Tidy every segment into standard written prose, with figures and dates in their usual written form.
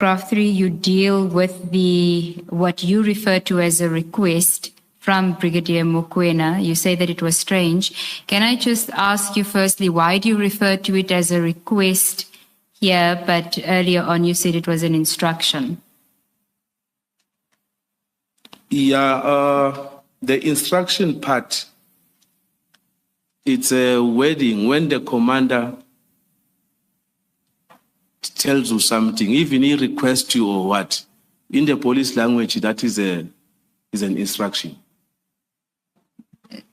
paragraph 3, you deal with what you refer to as a request from Brigadier Mokoena. You say that it was strange. Can I just ask you firstly, why do you refer to it as a request here, but earlier on you said it was an instruction? Yeah, the instruction part, it's a wording when the commander tells you something, even he requests you or what, in the police language, that is an instruction.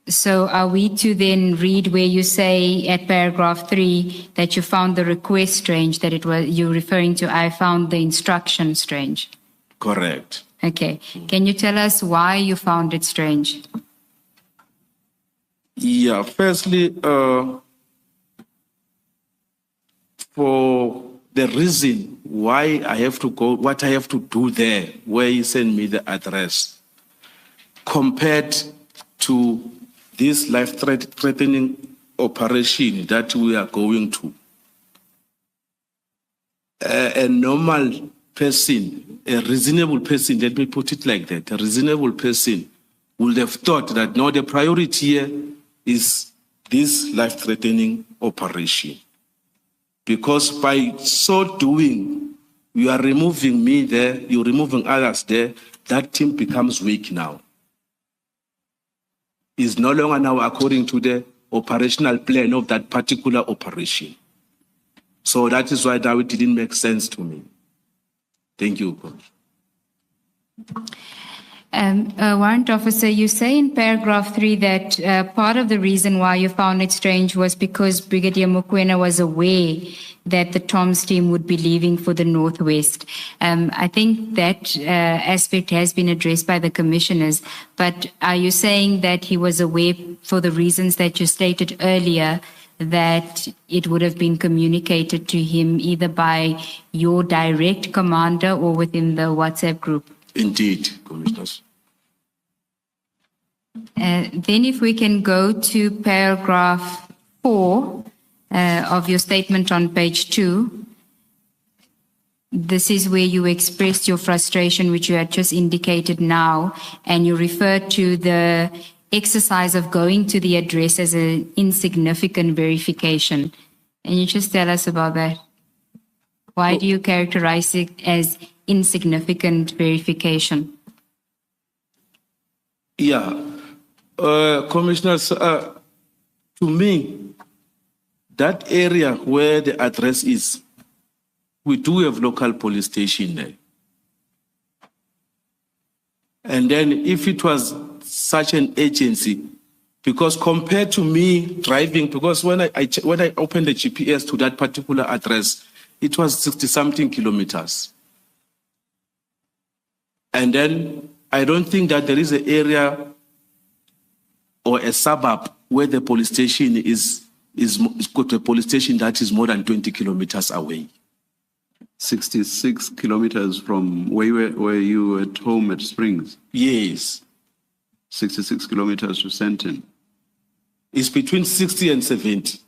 So are we to then read where you say at paragraph 3 that you found the request strange, that it was you referring to I found the instruction strange? Correct. Okay. Can you tell us why you found it strange? Yeah, firstly, for the reason why I have to go, what I have to do there, where he sent me the address, compared to this life-threatening operation that we are going to. A normal person, a reasonable person, let me put it like that, a reasonable person would have thought that no, the priority here is this life-threatening operation. Because by so doing, you are removing me there, you're removing others there, that team becomes weak now. Is no longer now according to the operational plan of that particular operation. So that is why now it didn't make sense to me. Thank you, Coach. Warrant Officer, you say in paragraph 3 that part of the reason why you found it strange was because Brigadier Mokoena was aware that the TOMS team would be leaving for the Northwest. I think that aspect has been addressed by the commissioners, but are you saying that he was aware for the reasons that you stated earlier, that it would have been communicated to him either by your direct commander or within the WhatsApp group? Indeed, Commissioners. Then if we can go to paragraph 4 of your statement on page 2. This is where you expressed your frustration, which you had just indicated now, and you referred to the exercise of going to the address as an insignificant verification. Can you just tell us about that? Why do you characterize it as insignificant verification? Yeah, Commissioners, to me, that area where the address is, we do have local police station there. And then if it was such an agency, because compared to me driving, because when I opened the GPS to that particular address, it was 60-something kilometers. And then I don't think that there is an area or a suburb where the police station is got a police station that is more than 20 kilometers away. 66 kilometers from where you were at home at Springs? Yes. 66 kilometers to Senton? It's between 60 and 70.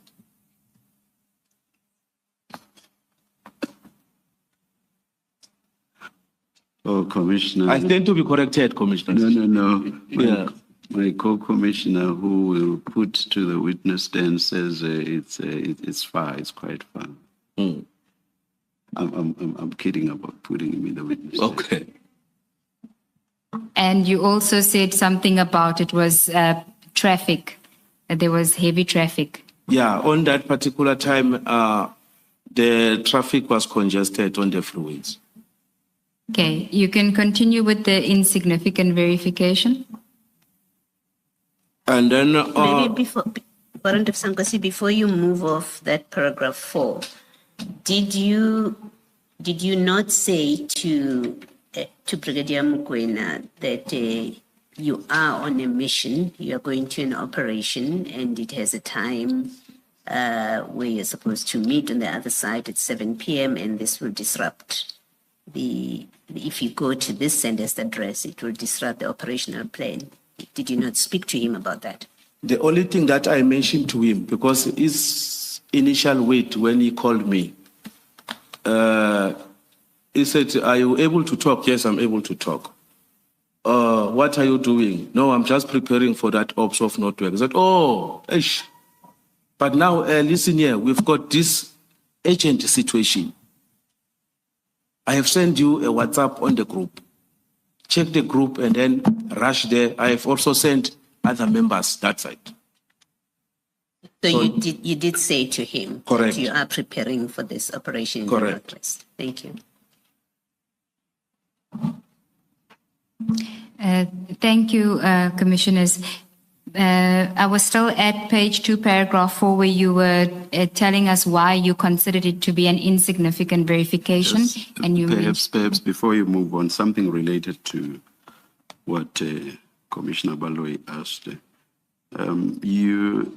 Oh, Commissioner. I stand to be corrected, Commissioner. No. Yeah. My co-commissioner who will put to the witness stand says it's far, it's quite far. Mm. I'm kidding about putting him in the witness stand. Okay. And you also said something about it was traffic, that there was heavy traffic. Yeah, on that particular time, the traffic was congested on the freeways. Okay, you can continue with the insignificant verification. And then maybe before, Warrant of Nkosi, before you move off that paragraph 4, did you not say to Brigadier Mokoena that you are on a mission, you are going to an operation, and it has a time where you're supposed to meet on the other side at 7 p.m. and this will disrupt if you go to this sender's address, it will disrupt the operational plan. Did you not speak to him about that? The only thing that I mentioned to him, because his initial wait when he called me, He said, are you able to talk? Yes, I'm able to talk. What are you doing? No, I'm just preparing for that ops of network. I said, oh, ish. But now, listen here, we've got this urgent situation. I have sent you a WhatsApp on the group. Check the group and then rush there. I have also sent other members that side. So you did say to him Correct. that you are preparing for this operation in the Correct. Northwest. Thank you. Thank you, Commissioners. I was still at page 2, paragraph 4, where you were telling us why you considered it to be an insignificant verification. Yes, And you perhaps before you move on, something related to what Commissioner Baloyi asked. You,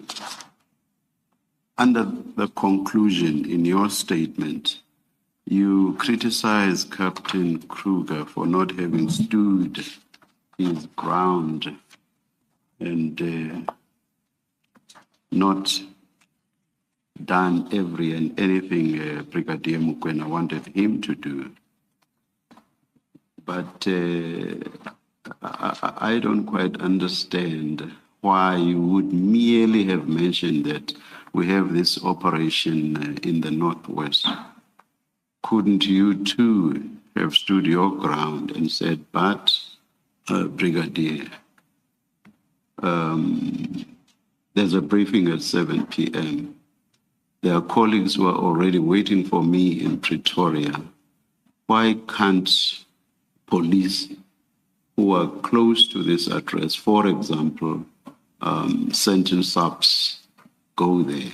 under the conclusion in your statement, you criticize Captain Kruger for not having stood his ground and not done every and anything Brigadier Mokoena wanted him to do. But I don't quite understand why you would merely have mentioned that we have this operation in the Northwest. Couldn't you too have stood your ground and said, but Brigadier, there's a briefing at 7 p.m. There are colleagues who are already waiting for me in Pretoria. Why can't police who are close to this address, for example, sentence subs, go there?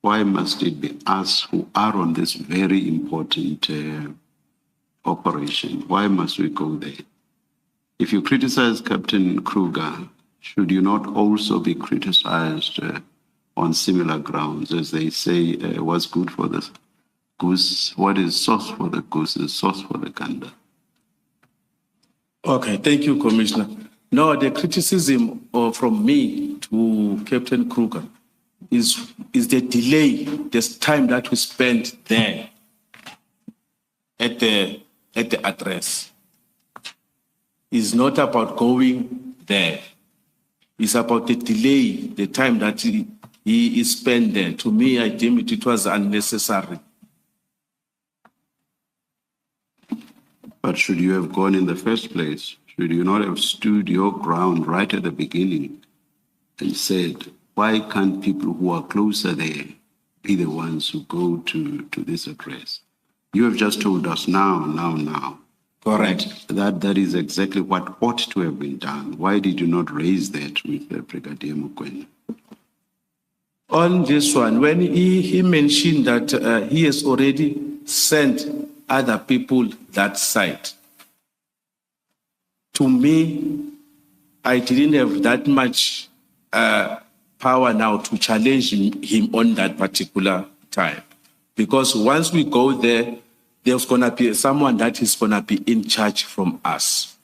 Why must it be us who are on this very important operation? Why must we go there? If you criticize Captain Kruger, should you not also be criticized on similar grounds, as they say, what's good for the goose, what is sauce for the goose is sauce for the gander? Okay, thank you, Commissioner. No, the criticism from me to Captain Kruger is the delay, this time that we spent there at the address. It's not about going there. It's about the delay, the time that he spent there. To me, I deemed it was unnecessary. But should you have gone in the first place? Should you not have stood your ground right at the beginning and said, why can't people who are closer there be the ones who go to this address? You have just told us now. Correct. That is exactly what ought to have been done. Why did you not raise that with Brigadier Mokoena? On this one, when he mentioned that he has already sent other people that side, to me, I didn't have that much power now to challenge him on that particular time. Because once we go there, there's going to be someone that is going to be in charge from us.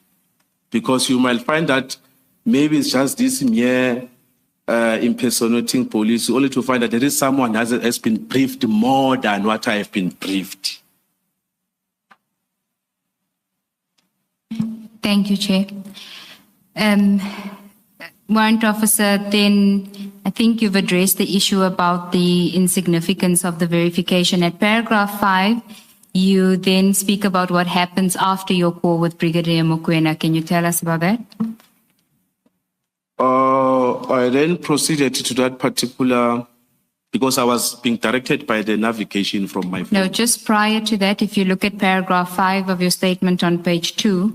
Because you might find that maybe it's just this mere impersonating police, only to find that there is someone that has been briefed more than what I have been briefed. Thank you, Chair. Warrant Officer, then I think you've addressed the issue about the insignificance of the verification. At paragraph 5, you then speak about what happens after your call with Brigadier Mokoena. Can you tell us about that? I then proceeded to that particular, because I was being directed by the navigation from my phone. No, just prior to that, if you look at paragraph 5 of your statement on page 2,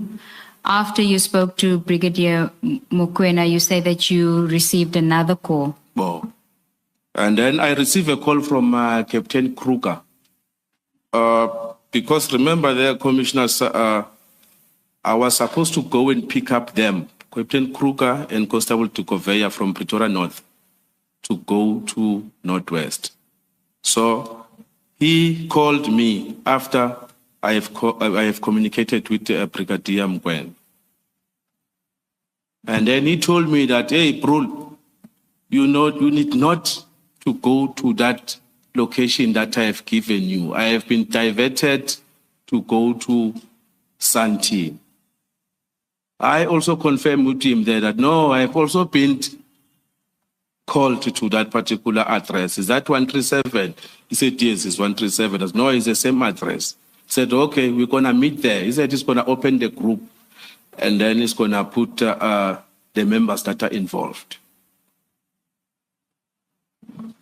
after you spoke to Brigadier Mokoena, you say that you received another call. Oh. And then I received a call from Captain Kruger. Because remember there, commissioners, I was supposed to go and pick up them, Captain Kruger and Constable Tukoveya from Pretoria North, to go to Northwest. So he called me after I have communicated with Brigadier Mokoena. And then he told me that, hey, Brul, you need not to go to that location that I have given you. I have been diverted to go to Santi. I also confirmed with him there that no, I've also been called to that particular address. Is that 137? He said, yes, it's 137. I said, no, it's the same address. He said, okay, we're going to meet there. He said he's going to open the group and then he's going to put the members that are involved.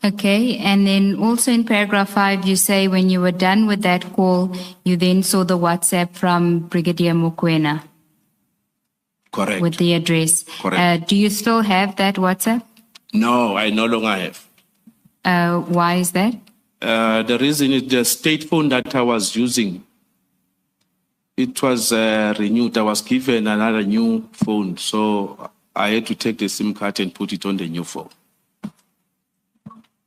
Okay, and then also in paragraph 5, you say when you were done with that call, you then saw the WhatsApp from Brigadier Mokoena Correct. with the address. Correct. Do you still have that WhatsApp? No, I no longer have. Why is that? The reason is the state phone that I was using. It was renewed. I was given another new phone, so I had to take the SIM card and put it on the new phone.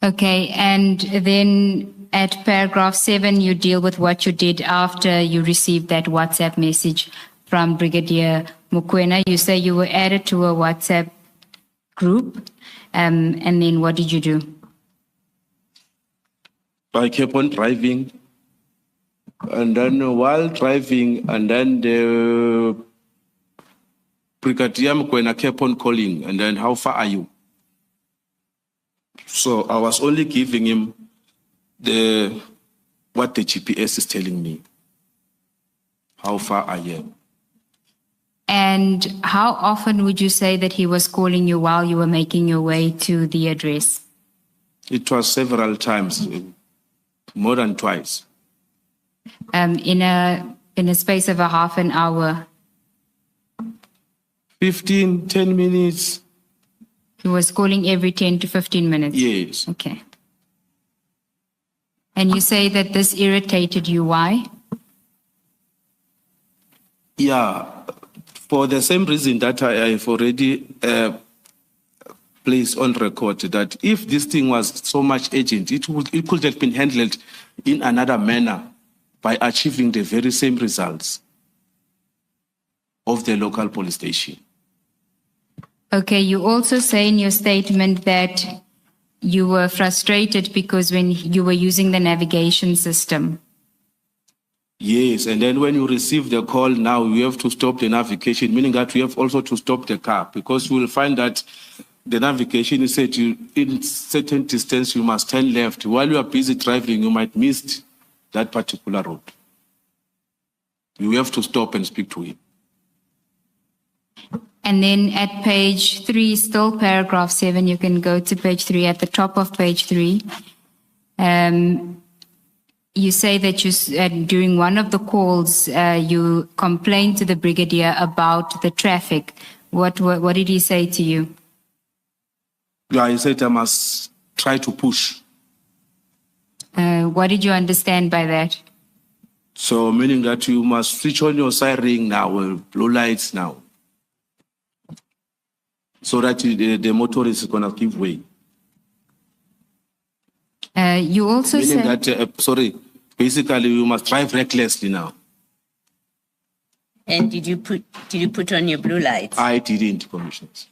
Okay, and then at paragraph 7, you deal with what you did after you received that WhatsApp message from Brigadier Mokoena. You say you were added to a WhatsApp group, and then what did you do? I kept on driving, and then while driving, and then the Brigadier Mokoena kept on calling, and then how far are you? So I was only giving him what the GPS is telling me, how far I am. And how often would you say that he was calling you while you were making your way to the address? It was several times, more than twice. In a space of a half an hour? 10 minutes. He was calling every 10 to 15 minutes? Yes. Okay. And you say that this irritated you. Why? Yeah, for the same reason that I've already placed on record, that if this thing was so much urgent, it could have been handled in another manner by achieving the very same results of the local police station. Okay, you also say in your statement that you were frustrated because when you were using the navigation system. Yes, and then when you receive the call now, you have to stop the navigation, meaning that you have also to stop the car, because you will find that the navigation is said you, in certain distance you must turn left. While you are busy driving, you might miss that particular road. You have to stop and speak to him. And then at page 3, still paragraph 7, you can go to page 3. At the top of page 3, you say that you during one of the calls, you complained to the brigadier about the traffic. What did he say to you? Yeah, he said I must try to push. What did you understand by that? So meaning that you must switch on your siren now, blue lights now, so that the motorist is going to give way. You also Meaning said that, basically you must drive recklessly now. And did you put on your blue lights? I didn't, Commissioners.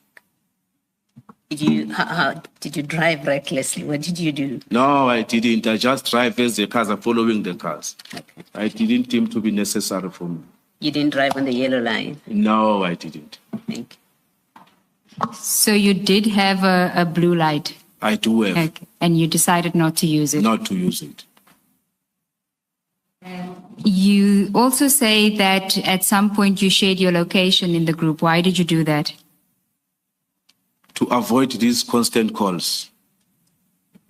How did you drive recklessly? What did you do? No, I didn't. I just drive as the cars are following the cars. Okay. I didn't deem to be necessary for me. You didn't drive on the yellow line? No, I didn't. Thank you. so. You did have a blue light, I do have okay, and you decided not to use it. not to use it. You also say that at some point you shared your location in the group. Why did you do that? To avoid these constant calls.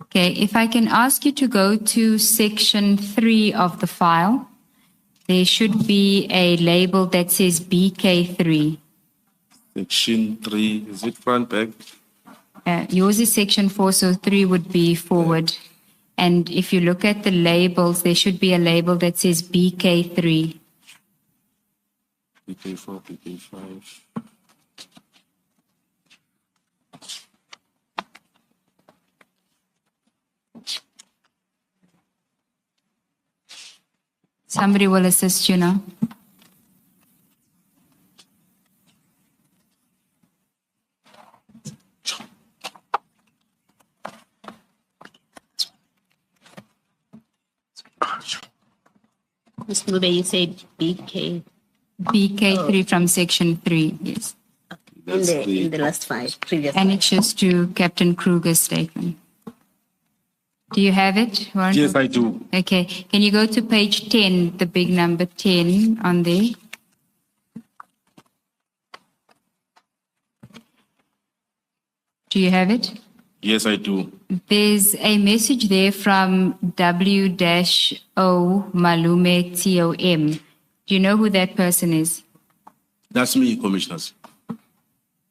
Okay, if I can ask you to go to section 3 of the file, there should be a label that says BK3. Section 3, is it front, back? Yours is section 4, so 3 would be forward. And if you look at the labels, there should be a label that says BK3. PK4, PK5. Somebody will assist you now. Ms. Mube, you said BK BK3 from section 3, yes. in the last 5 previous. Annexes to Captain Kruger's statement. Do you have it, Warrant? Yes, I do. Okay, can you go to page 10, the big number 10 on there? Do you have it? Yes, I do. There's a message there from W-O Malume TOM. Do you know who that person is? That's me, commissioners.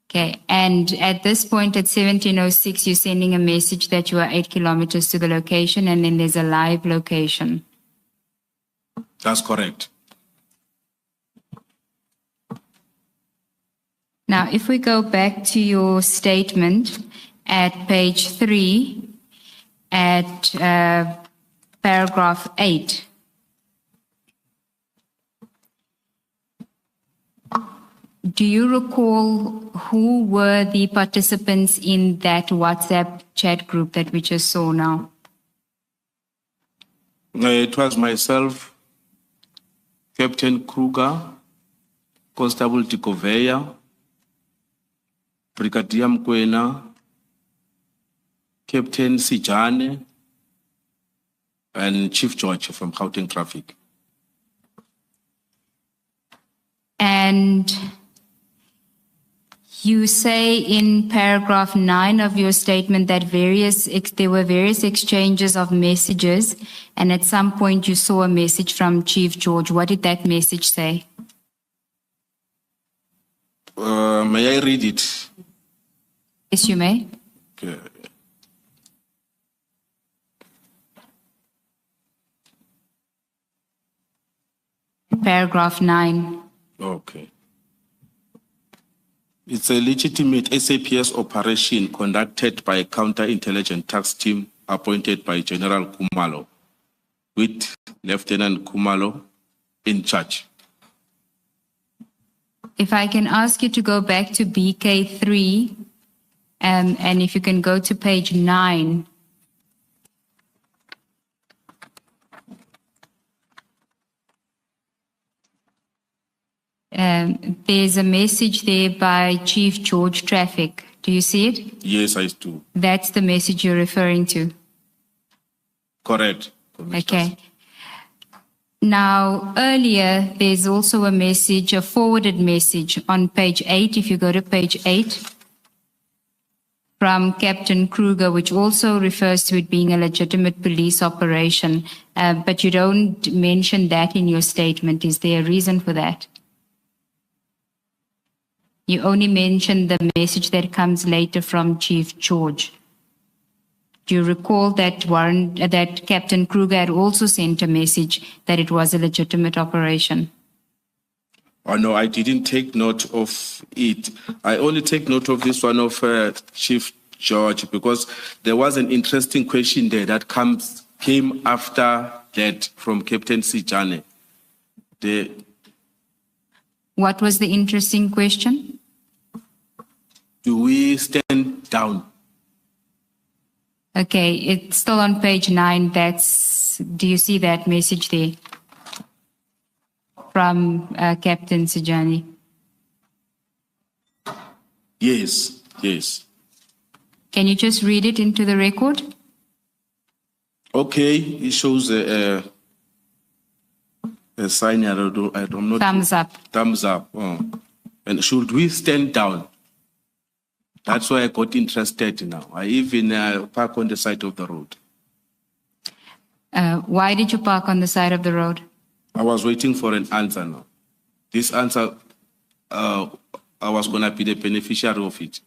Okay, and at this point at 1706, you're sending a message that you are 8 kilometers to the location, and then there's a live location. That's correct. Now, if we go back to your statement at page 3, at paragraph 8, do you recall who were the participants in that WhatsApp chat group that we just saw now? It was myself, Captain Kruger, Constable Tikoveya, Brigadier Mokoena, Captain Sijane, and Chief George from Gauteng Traffic. And you say in paragraph 9 of your statement that there were various exchanges of messages, and at some point you saw a message from Chief George. What did that message say? May I read it? Yes, you may. Okay. Paragraph 9. Okay. It's a legitimate SAPS operation conducted by a counterintelligence task team appointed by General Kumalo, with Lieutenant Kumalo in charge. If I can ask you to go back to BK3, and if you can go to page 9. There's a message there by Chief George Traffic. Do you see it? Yes, I do. That's the message you're referring to. Correct. Okay. Now, earlier, there's also a message, a forwarded message on page 8. If you go to page 8, from Captain Kruger, which also refers to it being a legitimate police operation, but you don't mention that in your statement. Is there a reason for that? You only mention the message that comes later from Chief George. Do you recall that that Captain Kruger had also sent a message that it was a legitimate operation? Oh, no, I didn't take note of it. I only take note of this one of Chief George, because there was an interesting question there that came after that from Captain Sijane. What was the interesting question? Do we stand down? Okay, it's still on page 9. Do you see that message there from Captain Sijani? Yes, yes. Can you just read it into the record? Okay, it shows a sign. I'm not. Thumbs up. Thumbs up. Oh. And should we stand down? That's why I got interested now. I even park on the side of the road. Why did you park on the side of the road? I was waiting for an answer now. This answer, I was going to be the beneficiary of it.